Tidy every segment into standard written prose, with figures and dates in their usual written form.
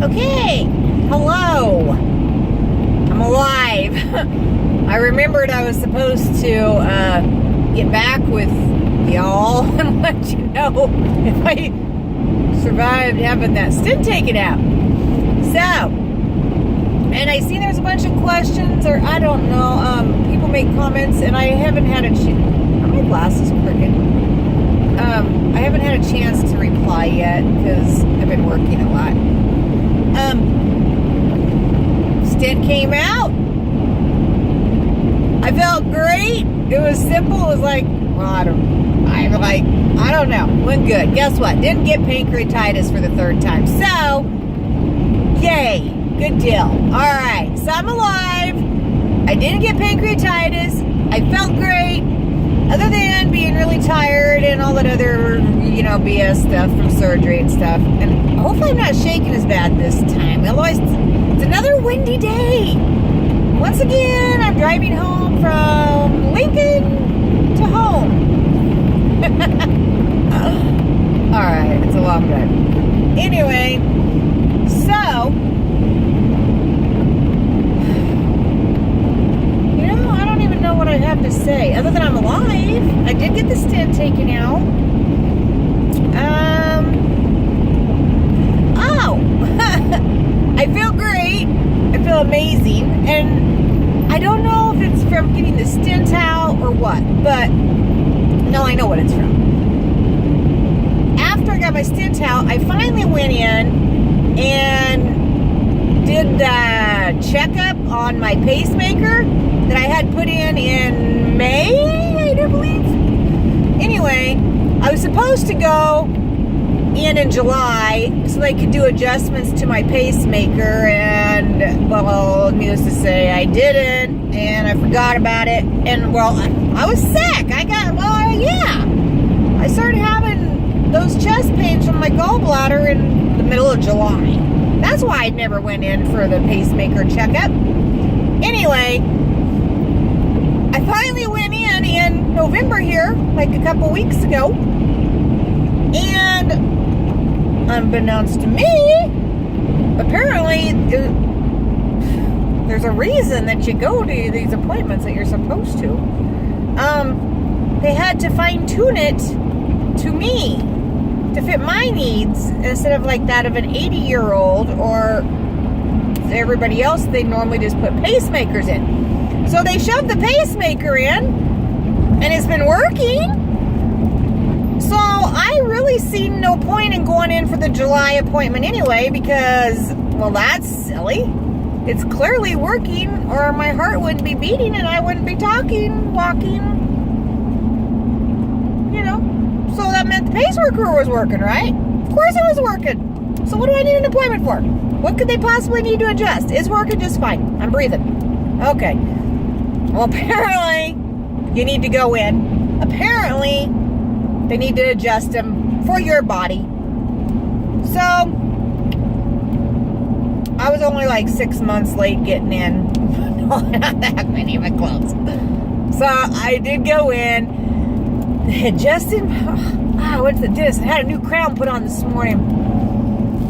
Okay, hello. I'm alive. I remembered I was supposed to get back with y'all and let you know if I survived having that stent taken out. So, and I see there's a bunch of questions, or I don't know, people make comments, and I haven't had a chance. Are my glasses crooked? I haven't had a chance to reply yet because I've been working a lot. Stent came out. I felt great. It was simple. It was like, well, I don't know. Went good. Guess what? Didn't get pancreatitis for the third time. So, yay. Good deal. All right. So I'm alive. I didn't get pancreatitis. I felt great. Other than being really tired and all that other, BS stuff from surgery and stuff. And hopefully I'm not shaking as bad this time. Otherwise, it's another windy day. Once again, I'm driving home from Lincoln to home. All right, it's a long drive. Anyway, so, I don't even know what I have to say other than I'm alive. I did get the stent taken out. I feel great. I feel amazing. And I don't know if it's from getting the stent out or what, but no, I know what it's from. After I got my stent out, I finally went in and did the checkup on my pacemaker that I had put in May, I believe. Anyway, I was supposed to go in July so they could do adjustments to my pacemaker, and well, needless to say, I didn't, and I forgot about it, and well, I was sick. I started having those chest pains from my gallbladder in the middle of July. That's why I never went in for the pacemaker checkup. Anyway, I finally went in November here, like a couple weeks ago, and unbeknownst to me, apparently there's a reason that you go to these appointments that you're supposed to. They had to fine-tune it to me to fit my needs instead of like that of an 80-year-old or everybody else. They normally just put pacemakers in. So they shoved the pacemaker in, and it's been working. So I really see no point in going in for the July appointment anyway, because, well, that's silly. It's clearly working, or my heart wouldn't be beating and I wouldn't be walking. So that meant the pacemaker was working, right? Of course it was working. So what do I need an appointment for? What could they possibly need to adjust? It's working just fine. I'm breathing. Okay. Well, apparently you need to go in. Apparently they need to adjust them for your body. So, I was only like 6 months late getting in. Not that many of my clothes. So, I did go in. Adjusted. Went to the dentist. I had a new crown put on this morning.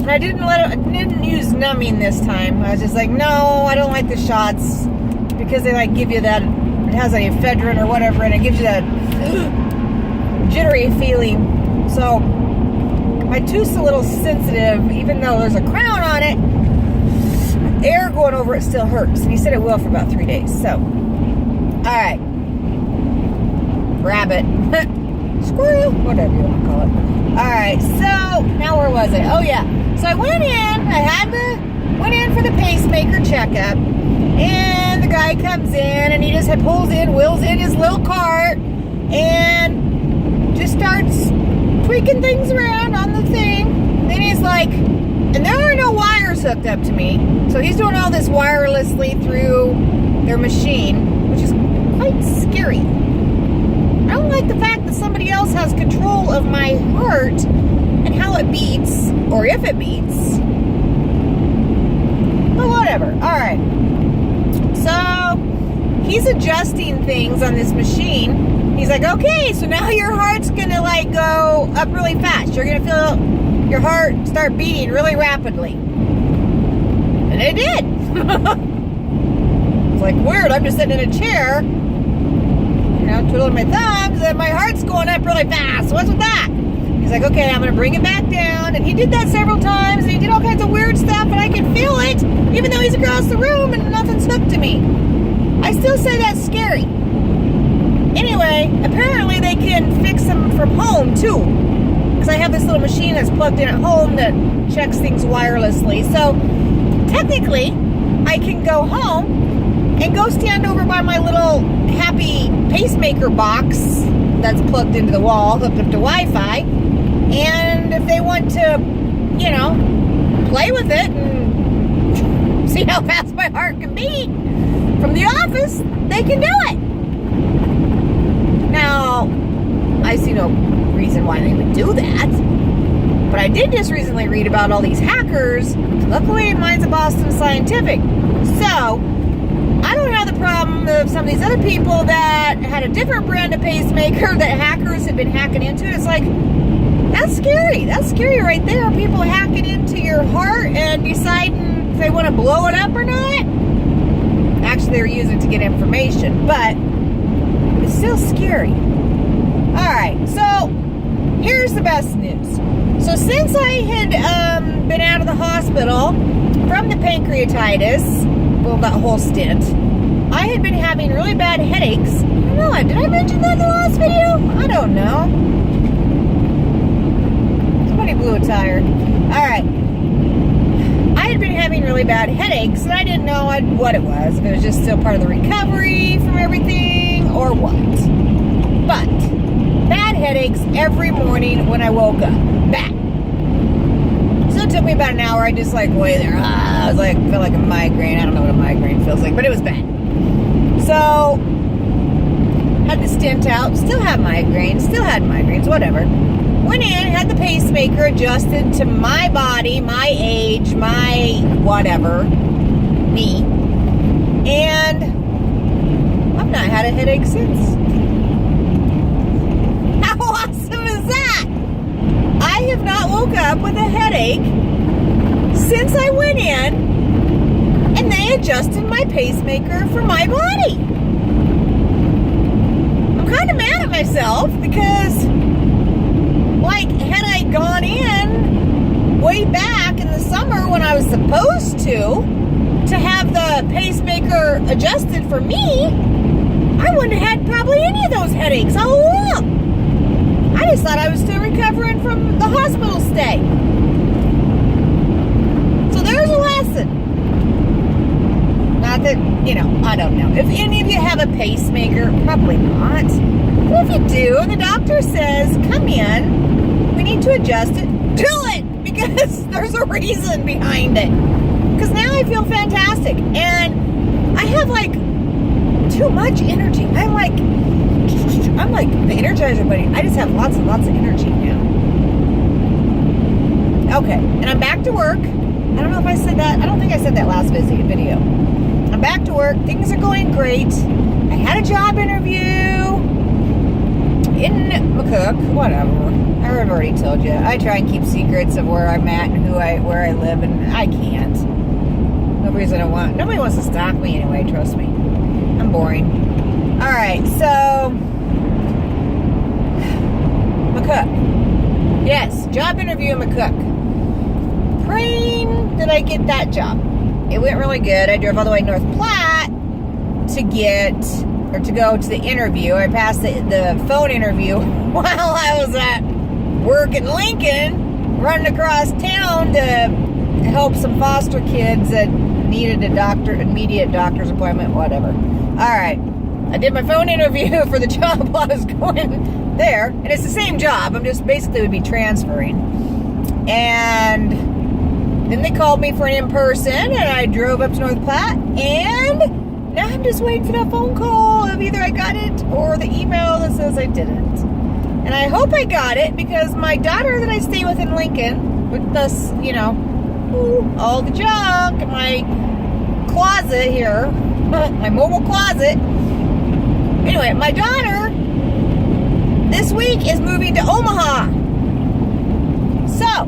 And I didn't use numbing this time. I was just like, no, I don't like the shots. Because they give you that, it has a ephedrine or whatever, and it gives you that jittery feeling. So my tooth's a little sensitive, even though there's a crown on it. Air going over it still hurts, and he said it will for about 3 days. So, all right, rabbit, squirrel, whatever you want to call it. All right, so now where was I? Oh yeah, so I went in. Went in for the pacemaker checkup, and the guy comes in, and he just wheels in his little cart, and just starts tweaking things around on the thing. Then he's like, and there are no wires hooked up to me, so he's doing all this wirelessly through their machine, which is quite scary. I don't like the fact that somebody else has control of my heart and how it beats, or if it beats. But whatever. All right. So he's adjusting things on this machine. He's like, okay, so now your heart's gonna go up really fast. You're gonna feel your heart start beating really rapidly. And it did. It's like weird. I'm just sitting in a chair, twiddling my thumbs, and my heart's going up really fast. What's with that? He's like, okay, I'm going to bring it back down. And he did that several times, and he did all kinds of weird stuff, and I can feel it, even though he's across the room and nothing's hooked to me. I still say that's scary. Anyway, apparently they can fix them from home, too. Because I have this little machine that's plugged in at home that checks things wirelessly. So, technically, I can go home and go stand over by my little happy pacemaker box that's plugged into the wall, hooked up to Wi-Fi. And if they want to, play with it and see how fast my heart can beat from the office, they can do it. Now, I see no reason why they would do that. But I did just recently read about all these hackers. Luckily, mine's a Boston Scientific. So, I don't have the problem of some of these other people that had a different brand of pacemaker that hackers have been hacking into. It's like, that's scary. That's scary right there. People hacking into your heart and deciding if they want to blow it up or not. Actually, they're using it to get information, but it's still scary. Alright, so here's the best news. So since I had been out of the hospital from the pancreatitis, well, that whole stint, I had been having really bad headaches. I don't know, did I mention that in the last video? I don't know. Somebody blew a tire. Alright. I had been having really bad headaches, and I didn't know what it was. If it was just still part of the recovery from everything, or what. But, bad headaches every morning when I woke up. Bad. So it took me about an hour. I just lay there. I was like, felt like a migraine. I don't know what a migraine feels like, but it was bad. So, had the stint out. Still had migraines, whatever. Went in, had the pacemaker adjusted to my body, my age, my whatever, me. And I've not had a headache since. How awesome is that? I have not woke up with a headache since I went in and they adjusted my pacemaker for my body. I'm kind of mad at myself because, had I gone in way back in the summer when I was supposed to have the pacemaker adjusted for me, I wouldn't have had probably any of those headaches all along. I just thought I was still recovering from the hospital stay. So there's a lesson. Not that, I don't know. If any of you have a pacemaker, probably not. But if you do, and the doctor says, come in, we need to adjust it, do it! Because there's a reason behind it. Because now I feel fantastic. And I have, too much energy. I'm like the Energizer Bunny. I just have lots and lots of energy now. Okay, and I'm back to work. I don't know if I said that. I don't think I said that last video. I'm back to work. Things are going great. I had a job interview in McCook, whatever. I've already told you. I try and keep secrets of where I'm at and where I live, and I can't. Nobody wants to stalk me anyway, trust me. I'm boring. Alright, so McCook. Yes, job interview in McCook. Praying that I get that job. It went really good. I drove all the way to North Platte to go to the interview. I passed the phone interview while I was at work in Lincoln, running across town to help some foster kids that needed immediate doctor's appointment, whatever. Alright, I did my phone interview for the job while I was going there, and it's the same job, I'm just basically would be transferring. And then they called me for an in-person, and I drove up to North Platte, and now I'm just waiting for that phone call of either I got it or the email that says I didn't. And I hope I got it, because my daughter that I stay with in Lincoln, with us, all the junk in my closet here, my mobile closet. Anyway, my daughter this week is moving to Omaha. So,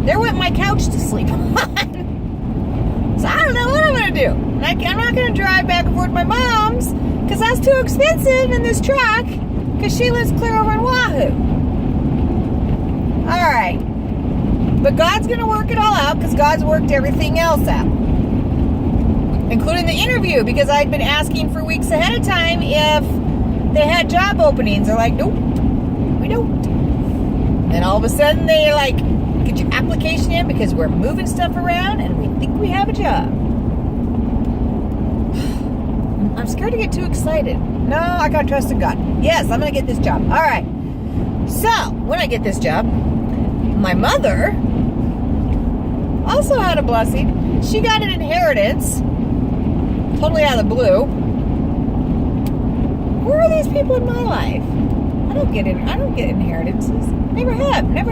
there went my couch to sleep on. So I don't know what I'm going to do. I'm not going to drive back and forth to my mom's because that's too expensive in this truck because she lives clear over in Wahoo. All right. But God's going to work it all out because God's worked everything else out, including the interview, because I'd been asking for weeks ahead of time if they had job openings. They're like, nope, we don't. Then all of a sudden they're like, get your application in because we're moving stuff around and we think we have a job. I'm scared to get too excited. No, I got to trust in God. Yes, I'm going to get this job. All right. So, when I get this job, my mother also had a blessing. She got an inheritance, totally out of the blue. Where are these people in my life? I don't get inheritances. Never have. Never.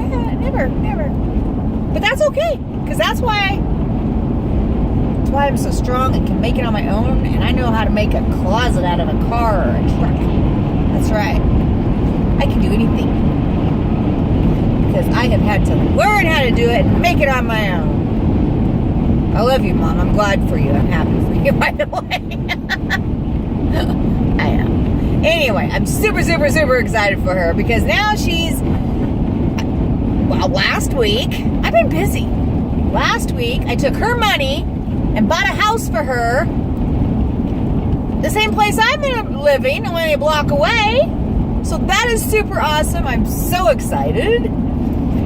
But that's okay, because that's why I'm so strong and can make it on my own, and I know how to make a closet out of a car or a truck. That's right. I can do anything. Because I have had to learn how to do it and make it on my own. I love you, Mom. I'm glad for you. I'm happy for you, by the way. I am. Anyway, I'm super excited for her because now she's... Well, last week, I've been busy. Last week, I took her money and bought a house for her. The same place I've been living, only a block away. So that is super awesome. I'm so excited.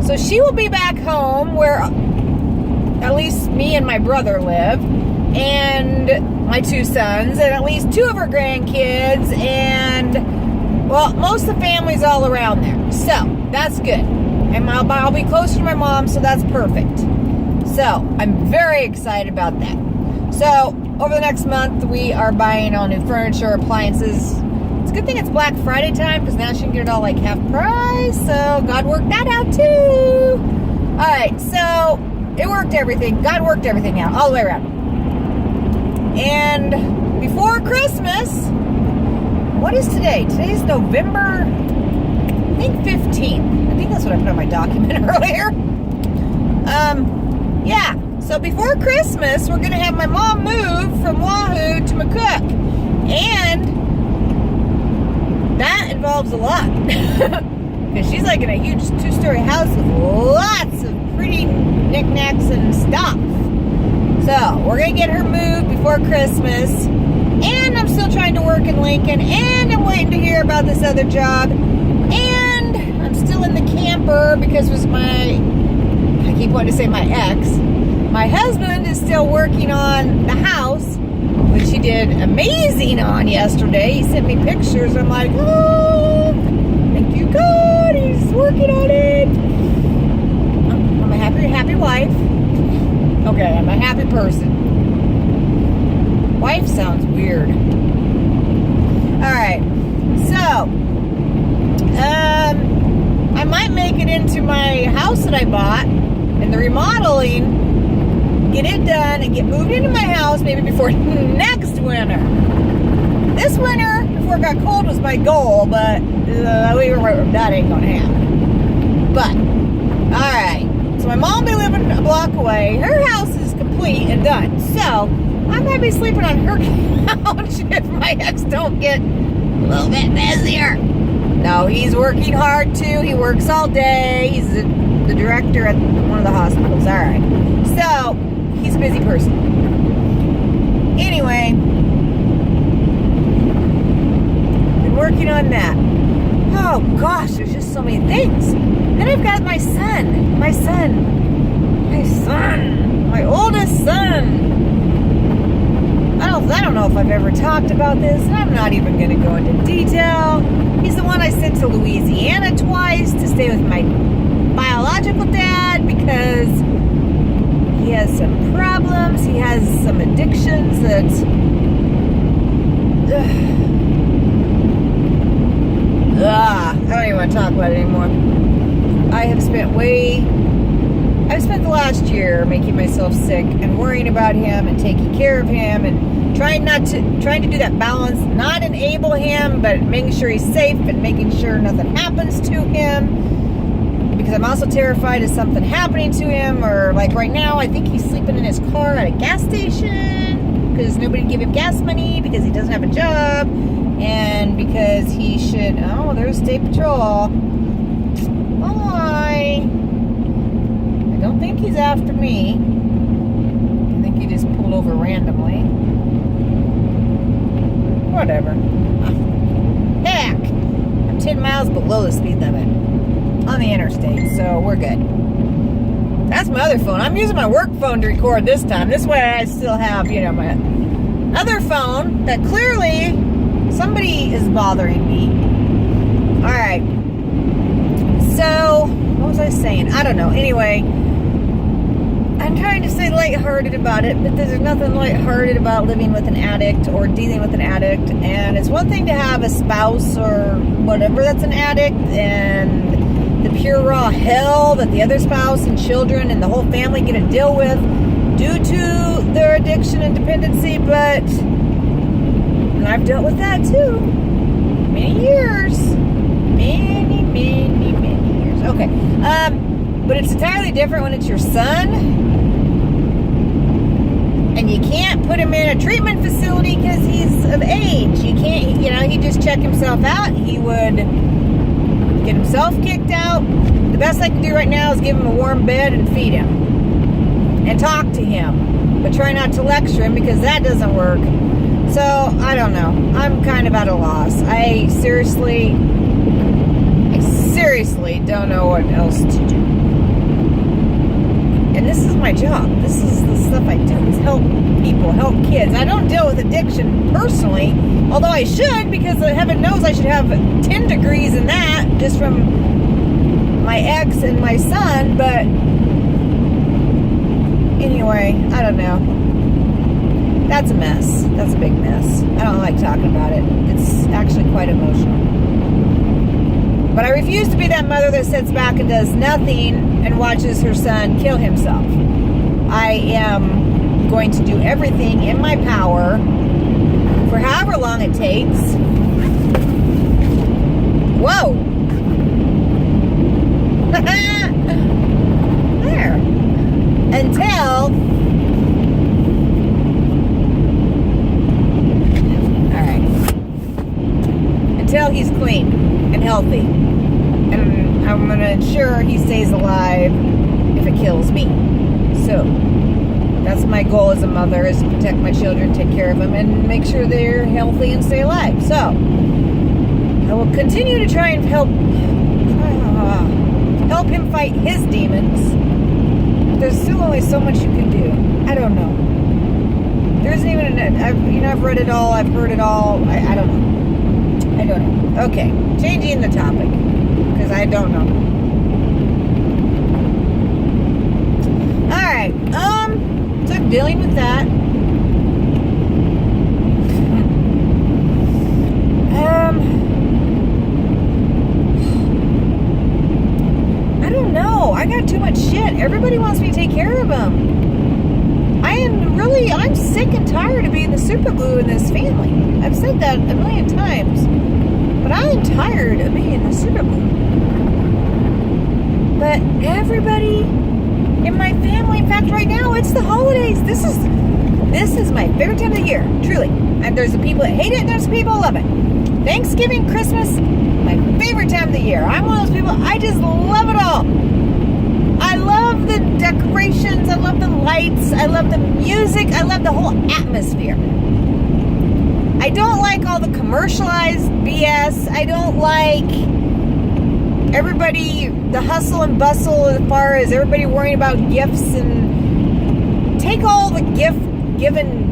So she will be back home where at least me and my brother live, and my two sons, and at least two of her grandkids, and, well, most of the family's all around there. So that's good. And I'll be closer to my mom, so that's perfect. So I'm very excited about that. So over the next month, we are buying all new furniture, appliances. It's a good thing it's Black Friday time because now she can get it all like half price. So God worked that out too. All right, so it worked everything. God worked everything out all the way around. And before Christmas, what is today? Today's November, I think 15th. I think that's what I put on my document earlier. Yeah. So before Christmas, we're going to have my mom move from Wahoo to McCook. And that involves a lot. Because she's like in a huge 2-story house with lots of pretty knickknacks and stuff. So we're going to get her moved before Christmas. And I'm still trying to work in Lincoln. And I'm waiting to hear about this other job. And I'm still in the camper because it was I keep wanting to say my ex. My husband is still working on the house, which he did amazing on yesterday. He sent me pictures. I'm like, oh, thank you, God. He's working on it. I'm a happy wife. Okay, I'm a happy person. Wife sounds weird. All right. So, I might make it into my house that I bought and the remodeling, get it done and get moved into my house maybe before next winter. This winter, before it got cold, was my goal, but that ain't gonna happen. But, alright. So my mom will be living a block away. Her house is complete and done. So, I might be sleeping on her couch if my ex don't get a little bit busier. No, he's working hard too. He works all day. He's the director at one of the hospitals. All right. So, he's a busy person. Anyway, been working on that. Oh, gosh, there's just so many things. Then I've got my son. My oldest son. I don't know if I've ever talked about this, and I'm not even going to go into detail. He's the one I sent to Louisiana twice to stay with my biological dad because he has some problems. He has some addictions that... I don't even want to talk about it anymore. I've spent the last year making myself sick and worrying about him and taking care of him and trying to do that balance, not enable him, but making sure he's safe and making sure nothing happens to him. because I'm also terrified of something happening to him, or like right now, I think he's sleeping in his car at a gas station because nobody give him gas money because he doesn't have a job, and because he should. Oh, there's State Patrol. Bye. I don't think he's after me. I think he just pulled over randomly. Whatever. Heck! I'm 10 miles below the speed limit on the interstate, so we're good. That's my other phone. I'm using my work phone to record this time. This way I still have, my other phone that clearly somebody is bothering me. Alright. So, what was I saying? I don't know. Anyway, I'm trying to stay lighthearted about it, but there's nothing lighthearted about living with an addict or dealing with an addict. And it's one thing to have a spouse or whatever that's an addict, and the pure raw hell that the other spouse and children and the whole family get to deal with due to their addiction and dependency. But and I've dealt with that too. Many years. Many years. Okay. But it's entirely different when it's your son. And you can't put him in a treatment facility because he's of age. You can't, he'd just check himself out. He would get himself kicked out. The best I can do right now is give him a warm bed and feed him. And talk to him. But try not to lecture him because that doesn't work. So, I don't know. I'm kind of at a loss. I seriously don't know what else to do. And this is my job. This is the stuff I do, is help people, help kids. I don't deal with addiction personally, although I should, because heaven knows I should have 10 degrees in that just from my ex and my son. But anyway, I don't know. That's a mess. That's a big mess. I don't like talking about it. It's actually quite emotional. But I refuse to be that mother that sits back and does nothing and watches her son kill himself. I am going to do everything in my power for however long it takes. Whoa! There. Until... Until he's clean and healthy. And I'm going to ensure he stays alive if it kills me. So, that's my goal as a mother, is to protect my children, take care of them, and make sure they're healthy and stay alive. So, I will continue to try and help him fight his demons. But there's still only so much you can do. I don't know. There isn't even I've read it all, I've heard it all. I don't know. I don't know. Okay, changing the topic, because I don't know. Alright, so I'm dealing with that. I don't know. I got too much shit. Everybody wants me to take care of them. I'm sick and tired of being the super glue in this family. I've said that a million times. But I'm tired of being the super glue. But everybody in my family, in fact, right now, it's the holidays. This is my favorite time of the year, truly. And there's the people that hate it, and there's the people that love it. Thanksgiving, Christmas, my favorite time of the year. I'm one of those people, I just love it all. I love the decorations, I love the lights, I love the music, I love the whole atmosphere. I don't like all the commercialized BS. I don't like everybody, the hustle and bustle as far as everybody worrying about gifts, and take all the gift-giving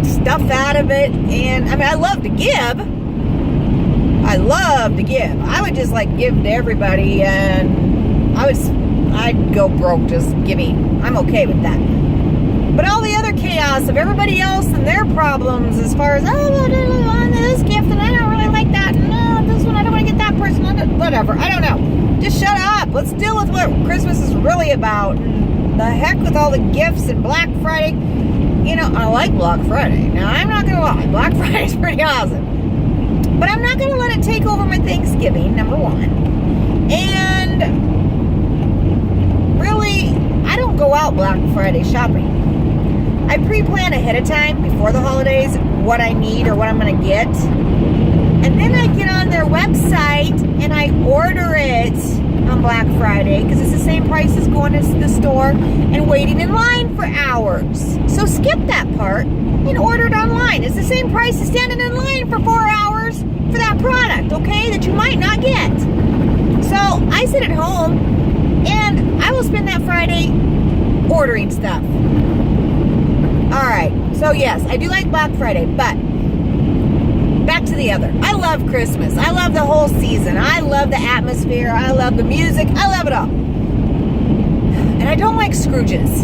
stuff out of it. And, I love to give. I would just, give to everybody, and I'd go broke just giving. I'm okay with that. But all the other chaos of everybody else and their problems, as far as, this gift, and I don't really like that, and this one, I don't want to get that person, whatever, I don't know. Just shut up. Let's deal with what Christmas is really about. And the heck with all the gifts and Black Friday. I like Black Friday. Now, I'm not going to lie. Black Friday is pretty awesome. But I'm not going to let it take over my Thanksgiving, number one. And go out Black Friday shopping. I pre-plan ahead of time before the holidays what I need or what I'm going to get. And then I get on their website and I order it on Black Friday because it's the same price as going to the store and waiting in line for hours. So skip that part and order it online. It's the same price as standing in line for 4 hours for that product, okay, that you might not get. So I sit at home and I will spend that Friday ordering stuff. All right, so yes, I do like Black Friday, but back to the other. I love Christmas. I love the whole season. I love the atmosphere. I love the music. I love it all. And I don't like Scrooges.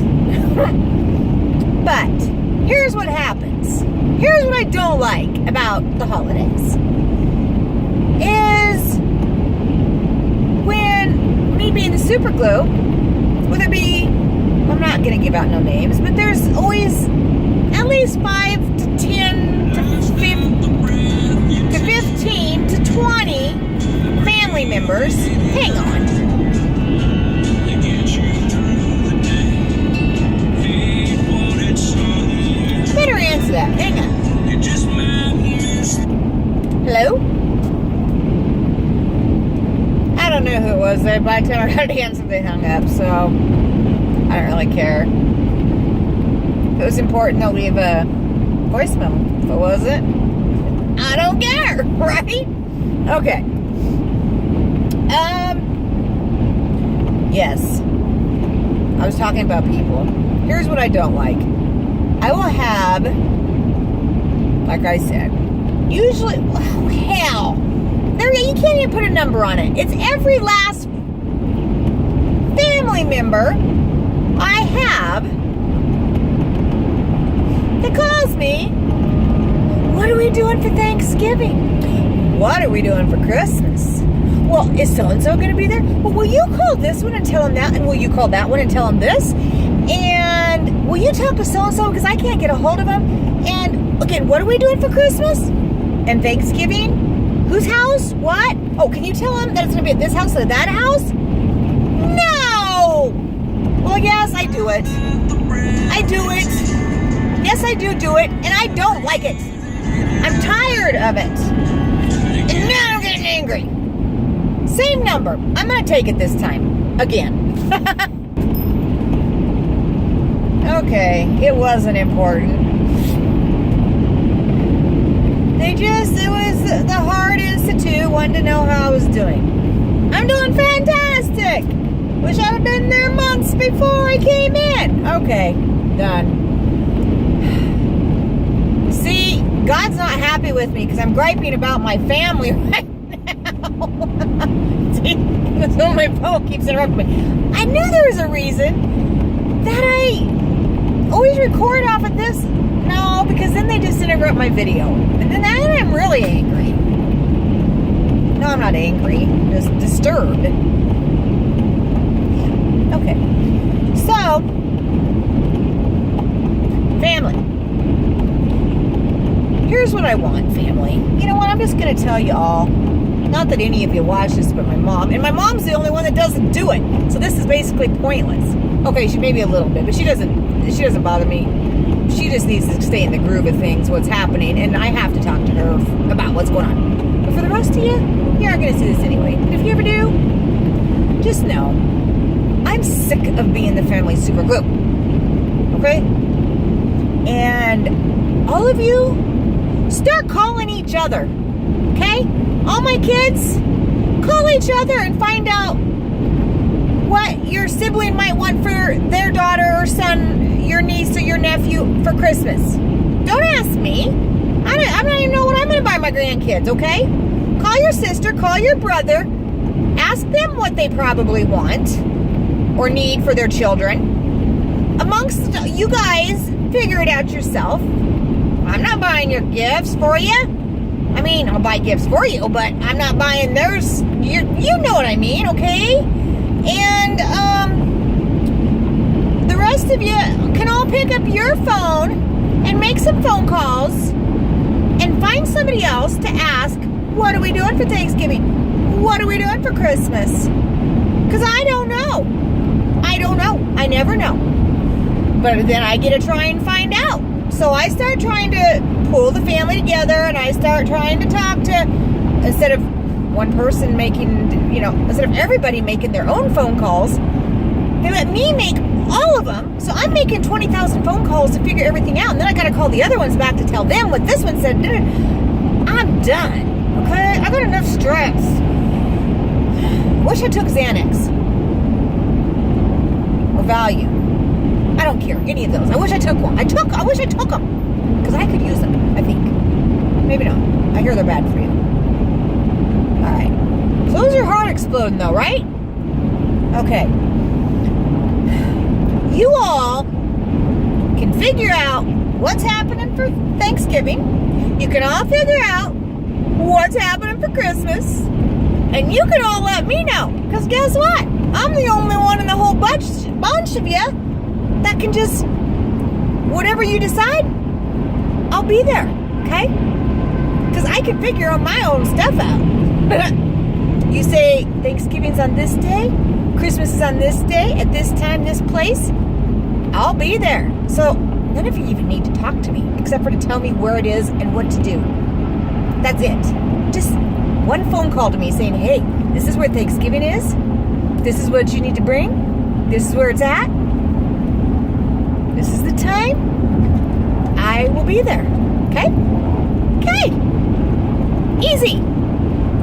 But here's what happens. Here's what I don't like about the holidays. Is when me being the super glue, whether it be, I'm not going to give out no names, but there's always at least 5 to 10 to 15 to 20 family members. Hang on. Better answer that. Hang on. Hello? I don't know who it was there. By the time I got to answer, they hung up, so I don't really care. If it was important, they'll leave a voicemail. If it wasn't, I don't care, right? Okay. Yes. I was talking about people. Here's what I don't like. I will have, like I said, usually, oh, hell, there you can't even put a number on it. It's every last family member I have that calls me, what are we doing for Thanksgiving? What are we doing for Christmas? Well, is so-and-so going to be there? Well, will you call this one and tell him that? And will you call that one and tell him this? And will you talk to so-and-so because I can't get a hold of him? And, again, what are we doing for Christmas? And Thanksgiving? Whose house? What? Oh, can you tell him that it's going to be at this house or that house? No! Well, yes, I do it. I do it. Yes, I do it. And I don't like it. I'm tired of it. And now I'm getting angry. Same number. I'm going to take it this time. Again. Okay. It wasn't important. It was the Heart Institute wanting to know how I was doing. I'm doing fantastic. Wish I'd have been there months before I came in. Okay. Done. See, God's not happy with me because I'm griping about my family right now. See, so my phone keeps interrupting me. I knew there was a reason that I always record off of this. No, because then they just interrupt my video. And then I'm really angry. No, I'm not angry. I'm just disturbed. Okay. So, family. Here's what I want, family. You know what? I'm just going to tell you all. Not that any of you watch this, but my mom. And my mom's the only one that doesn't do it. So this is basically pointless. Okay, she maybe a little bit, but she doesn't bother me. She just needs to stay in the groove of things, what's happening, and I have to talk to her about what's going on. But for the rest of you, you aren't going to see this anyway. But if you ever do, just know, I'm sick of being the family super glue. Okay? And all of you, start calling each other. Okay? All my kids, call each other and find out what your sibling might want for their daughter or son, your niece or your nephew for Christmas. Don't ask me. I don't even know what I'm going to buy my grandkids, okay? Call your sister, call your brother, ask them what they probably want or need for their children. Amongst you guys, figure it out yourself. I'm not buying your gifts for you. I mean, I'll buy gifts for you, but I'm not buying theirs. You know what I mean, okay? And the rest of you can all pick up your phone and make some phone calls and find somebody else to ask, what are we doing for Thanksgiving? What are we doing for Christmas? Because I don't know. I don't know. I never know. But then I get to try and find out. So I start trying to pull the family together, and I start trying to talk to, instead of one person making, instead of everybody making their own phone calls, they let me make all of them. So I'm making 20,000 phone calls to figure everything out. And then I got to call the other ones back to tell them what this one said. I'm done. Okay? I got enough stress. Wish I took Xanax. Or Valium. I don't care. Any of those. I wish I took one. I wish I took them. Because I could use them, I think. Maybe not. I hear they're bad for you. Alright. So is your heart exploding though, right? Okay. You all can figure out what's happening for Thanksgiving. You can all figure out what's happening for Christmas. And you can all let me know. Because guess what? I'm the only one in the whole bunch of you that can just, whatever you decide, I'll be there. Okay? Because I can figure on my own stuff out. You say Thanksgiving's on this day, Christmas is on this day, at this time, this place, I'll be there. So none of you even need to talk to me except for to tell me where it is and what to do. That's it. Just one phone call to me saying, hey, this is where Thanksgiving is. This is what you need to bring. This is where it's at. This is the time. I will be there. Okay? Okay. Easy.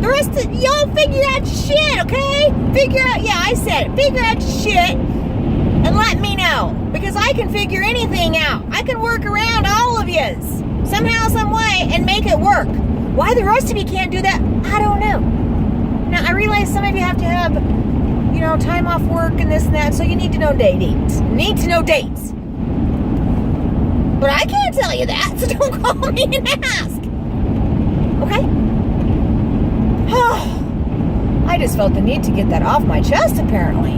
The rest of y'all figure out your shit, okay? I said it. Figure out your shit and let me know. Because I can figure anything out. I can work around all of yous somehow, some way, and make it work. Why the rest of you can't do that, I don't know. Now, I realize some of you have to have, time off work and this and that, so you need to know dates. Need to know dates. But I can't tell you that, so don't call me and ask. Okay? I just felt the need to get that off my chest, apparently.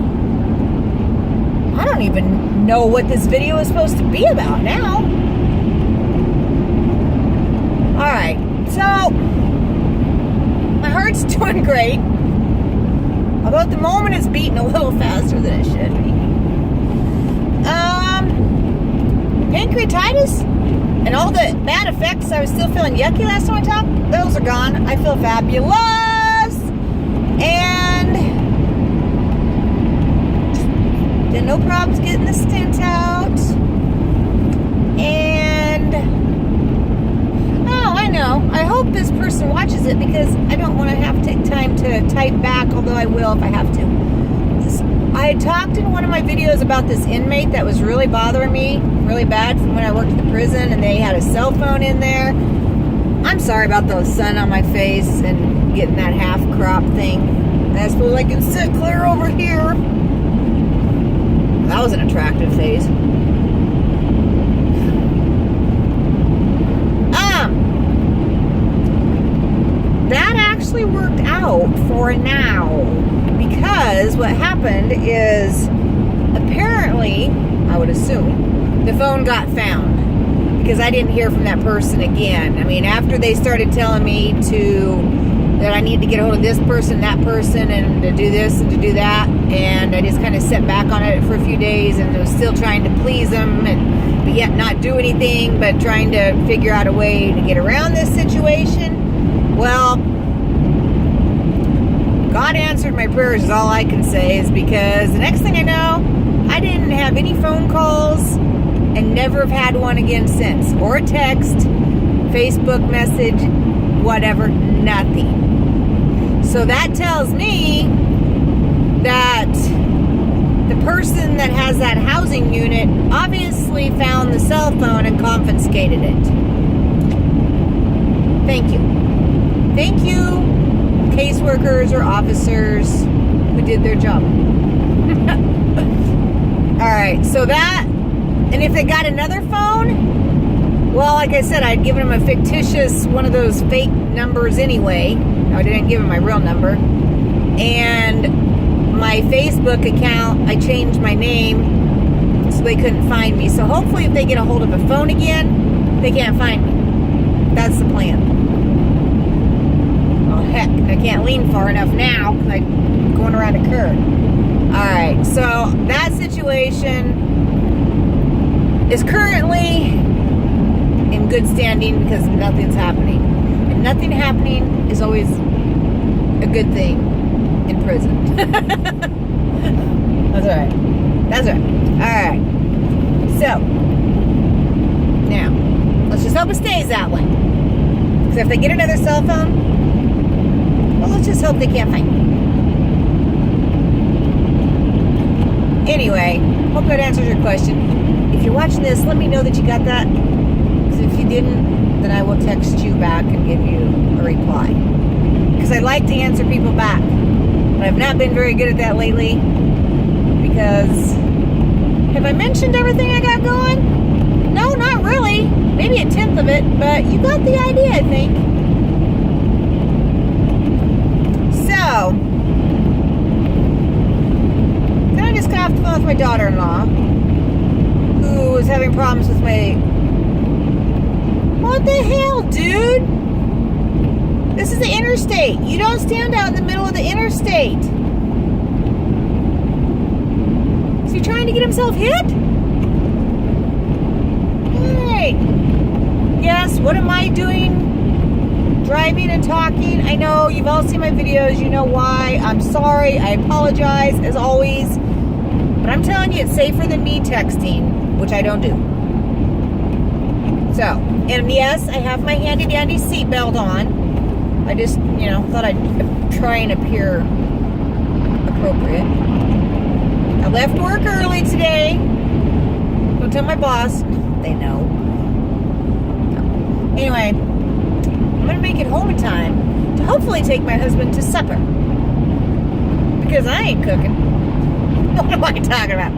I don't even know what this video is supposed to be about now. Alright, so my heart's doing great. Although at the moment it's beating a little faster than it should be. Pancreatitis and all the bad effects, I was still feeling yucky last time I talked. Those are gone. I feel fabulous. And then no problems getting the stint out. And I know. I hope this person watches it because I don't want to have to take time to type back, although I will if I have to. I had talked in one of my videos about this inmate that was really bothering me really bad from when I worked at the prison, and they had a cell phone in there. I'm sorry about the sun on my face and getting that half crop thing. I suppose I can sit clear over here. That was an attractive face. That actually worked out for now, because what happened is apparently, I would assume, the phone got found because I didn't hear from that person again. I mean, after they started telling me that I need to get a hold of this person, that person, and to do this and to do that, and I just kind of sat back on it for a few days and was still trying to please them, but yet not do anything, but trying to figure out a way to get around this situation. Well, God answered my prayers is all I can say, is because the next thing I know, I didn't have any phone calls and never have had one again since. Or a text, Facebook message, whatever, nothing. So that tells me that the person that has that housing unit obviously found the cell phone and confiscated it. Thank you. Thank you, caseworkers or officers who did their job. Alright, so that, and if they got another phone, well, like I said, I'd given them a fictitious, one of those fake numbers anyway. No, I didn't give them my real number. And my Facebook account, I changed my name so they couldn't find me. So hopefully if they get a hold of a phone again, they can't find me. That's the plan. Heck, I can't lean far enough now because I'm going around a curve. Alright, so that situation is currently in good standing because nothing's happening. And nothing happening is always a good thing in prison. That's alright. That's right. Alright. So, now, let's just hope it stays that way. Because if they get another cell phone, well, let's just hope they can't find me. Anyway, hope that answers your question. If you're watching this, let me know that you got that. Because if you didn't, then I will text you back and give you a reply. Because I like to answer people back. But I've not been very good at that lately. Because, have I mentioned everything I got going? No, not really. Maybe a tenth of it, but you got the idea, I think. So, then I just got off the phone with my daughter-in-law, who was having problems with my... What the hell, dude? This is the interstate. You don't stand out in the middle of the interstate. Is he trying to get himself hit? Alright. Yes, what am I doing? Driving and talking. I know you've all seen my videos. You know why. I'm sorry. I apologize, as always. But I'm telling you, it's safer than me texting, which I don't do. So, and yes, I have my handy-dandy seatbelt on. I just, thought I'd try and appear appropriate. I left work early today. Don't tell my boss. They know. Anyway, I'm going to make it home in time to hopefully take my husband to supper. Because I ain't cooking. What am I talking about?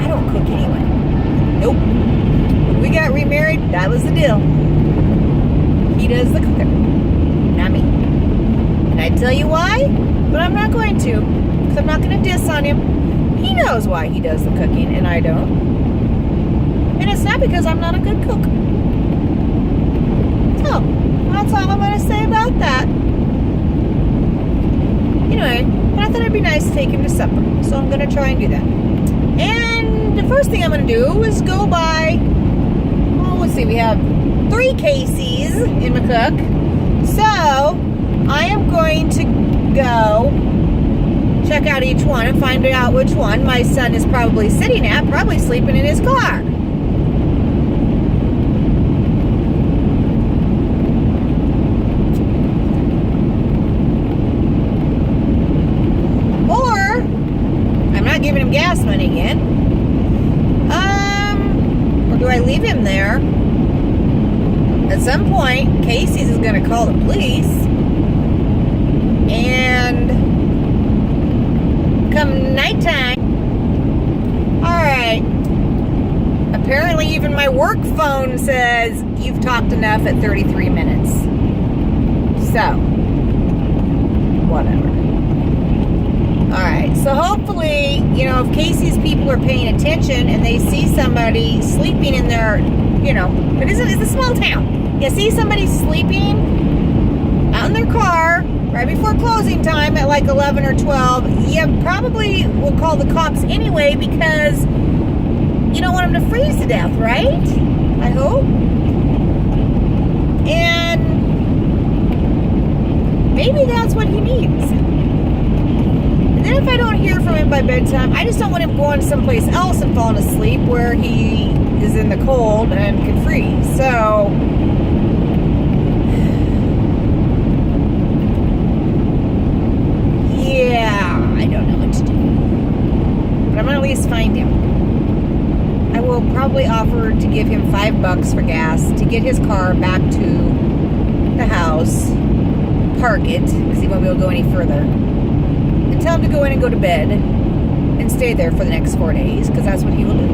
I don't cook anyway. Nope. When we got remarried, that was the deal. He does the cooking. Not me. And I'd tell you why, but I'm not going to. Because I'm not going to diss on him. He knows why he does the cooking, and I don't. And it's not because I'm not a good cook. So, that's all I'm going to say about that. Anyway, but I thought it'd be nice to take him to supper. So I'm going to try and do that. And the first thing I'm going to do is go by, let's see, we have 3 Casey's in McCook. So, I am going to go check out each one and find out which one my son is probably sitting at, probably sleeping in his car. Or, I'm not giving him gas money again. Or do I leave him there? At some point, Casey's is going to call the police. And come nighttime. Alright. Apparently even my work phone says you've talked enough at 33 minutes. So, whatever. Alright, so hopefully, if Casey's people are paying attention and they see somebody sleeping in their, it's a small town. You see somebody sleeping out in their car right before closing time at like 11 or 12, you probably will call the cops anyway because you don't want them to freeze to death, right? I hope. And maybe that's what he needs. And then if I don't hear from him by bedtime, I just don't want him going someplace else and falling asleep where he is in the cold and can freeze. So, yeah, I don't know what to do. But I'm going to at least find him. I will probably offer to give him $5 for gas to get his car back to the house, park it, because he won't be able to go any further, and tell him to go in and go to bed and stay there for the next 4 days, because that's what he will do.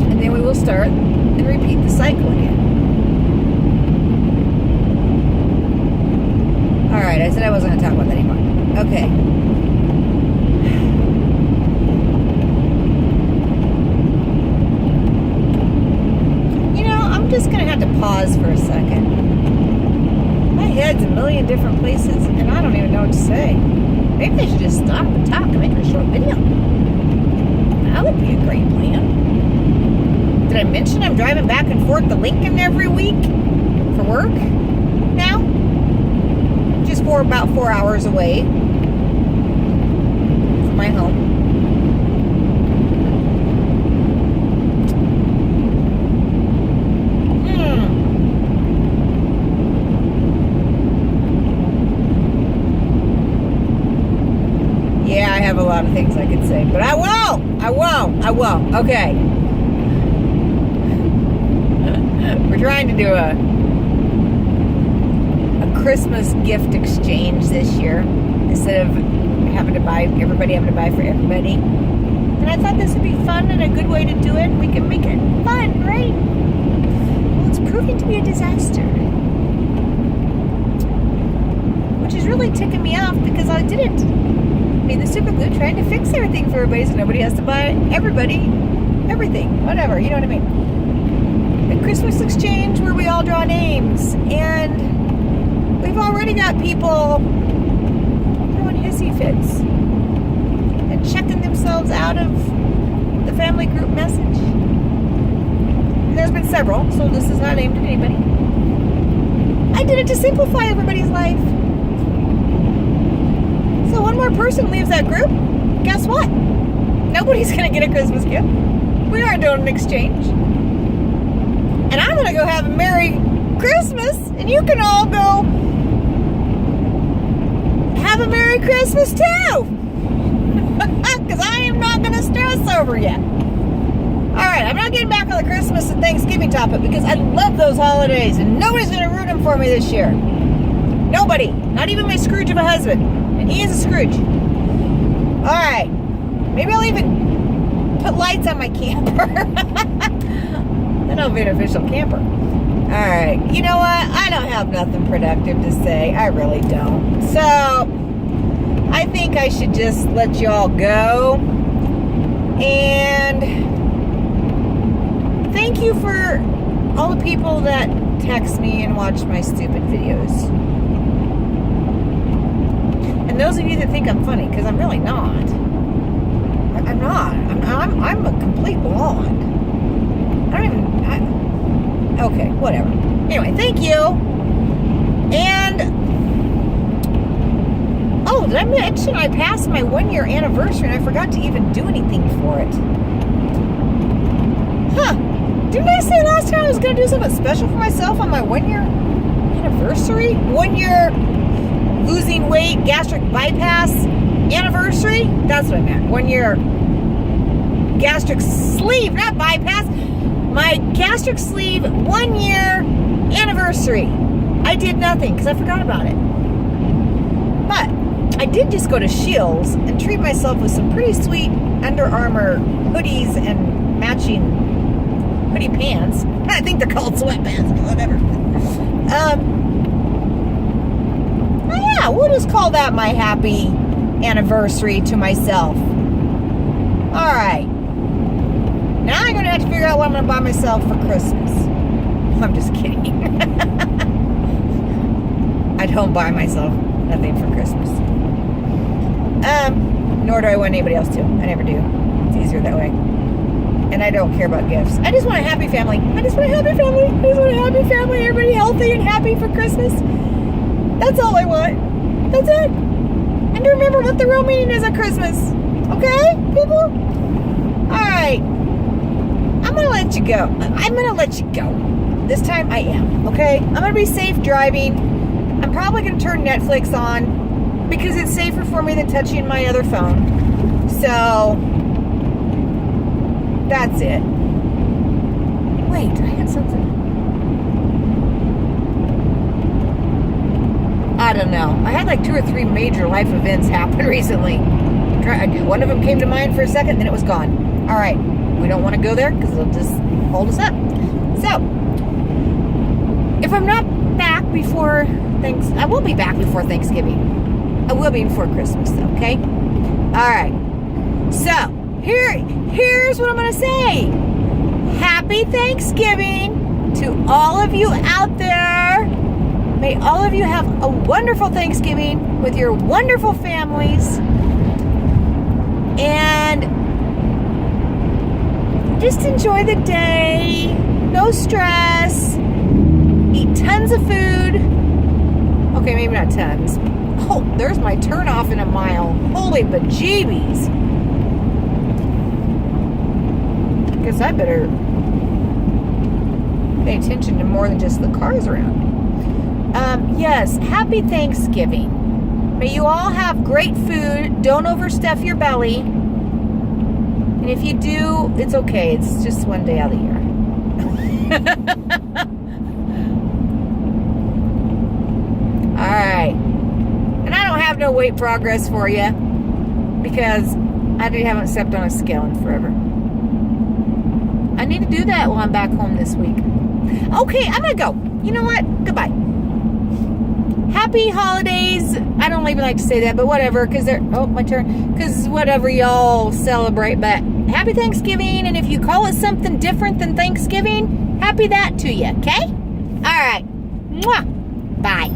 And then we will start and repeat the cycle again. Alright, I said I wasn't going to talk about that anymore. Okay. I'm just going to have to pause for a second. My head's a million different places, and I don't even know what to say. Maybe I should just stop and talk and make a short video. That would be a great plan. Did I mention I'm driving back and forth to Lincoln every week for work now? Just for about 4 hours away from my home. Yeah, I have a lot of things I could say, but I won't. Okay. We're trying to do a Christmas gift exchange this year instead of everybody having to buy for everybody. And I thought this would be fun and a good way to do it. We can make it fun, right? Well, it's proving to be a disaster. Which is really ticking me off because I didn't the super glue trying to fix everything for everybody so nobody has to buy everything, whatever, you know what I mean? A Christmas exchange where we all draw names, and we've already got people throwing hissy fits and checking themselves out of the family group message. There's been several, so this is not aimed at anybody. I did it to simplify everybody's life. So one more person leaves that group, guess what? Nobody's going to get a Christmas gift. We aren't doing an exchange. And I'm going to go have a Merry Christmas, and you can all go have a Merry Christmas too. Because I am not going to stress over you. Alright, I'm not getting back on the Christmas and Thanksgiving topic because I love those holidays, and nobody's going to ruin them for me this year. Nobody. Not even my Scrooge of a husband. And he is a Scrooge. Alright. Maybe I'll even put lights on my camper. Then I'll be an official camper. Alright. You know what? I don't have nothing productive to say. I really don't. So, I think I should just let y'all go. And thank you for all the people that text me and watch my stupid videos. And those of you that think I'm funny, because I'm really not. I'm not. I'm a complete blonde. Okay, whatever. Anyway, thank you. And oh, did I mention I passed my 1-year anniversary and I forgot to even do anything for it? Huh. Didn't I say last time I was going to do something special for myself on my 1-year anniversary? 1 year losing weight, gastric bypass anniversary? That's what I meant. 1 year gastric sleeve, not bypass. My gastric sleeve 1 year anniversary. I did nothing because I forgot about it. But I did just go to Shields and treat myself with some pretty sweet Under Armour hoodies and matching hoodie pants. I think they're called sweatpants, but whatever. Yeah, we'll just call that my happy anniversary to myself. Alright. Now I'm going to have to figure out what I'm going to buy myself for Christmas. I'm just kidding. I don't buy myself nothing for Christmas. Nor do I want anybody else to. I never do. It's easier that way. And I don't care about gifts. I just want a happy family. Everybody healthy and happy for Christmas. That's all I want. That's it. And to remember what the real meaning is of Christmas. Okay, people? Alright. I'm going to let you go. This time I am. Okay? I'm going to be safe driving. I'm probably going to turn Netflix on because it's safer for me than touching my other phone. So, that's it. Wait, I had something. I don't know. I had like 2 or 3 major life events happen recently. One of them came to mind for a second, then it was gone. All right. We don't want to go there because it'll just hold us up. So, if I'm not back before I will be back before Thanksgiving. I will be before Christmas, okay? All right. So, here's what I'm going to say. Happy Thanksgiving to all of you out there May all of you have a wonderful Thanksgiving with your wonderful families. And just enjoy the day. No stress. Eat tons of food. Okay, maybe not tons. Oh, there's my turnoff in a mile. Holy bejeebies. Guess I better pay attention to more than just the cars around. Yes, happy Thanksgiving. May you all have great food. Don't overstuff your belly. And if you do, it's okay. It's just one day out of the year. All right. And I don't have no weight progress for you because I haven't stepped on a scale in forever. I need to do that while I'm back home this week. Okay, I'm going to go. You know what? Goodbye. Happy holidays. I don't even like to say that, but whatever, because they're, oh, my turn, because whatever y'all celebrate, but happy Thanksgiving, and if you call it something different than Thanksgiving, happy that to you, okay? All right. Mwah. Bye.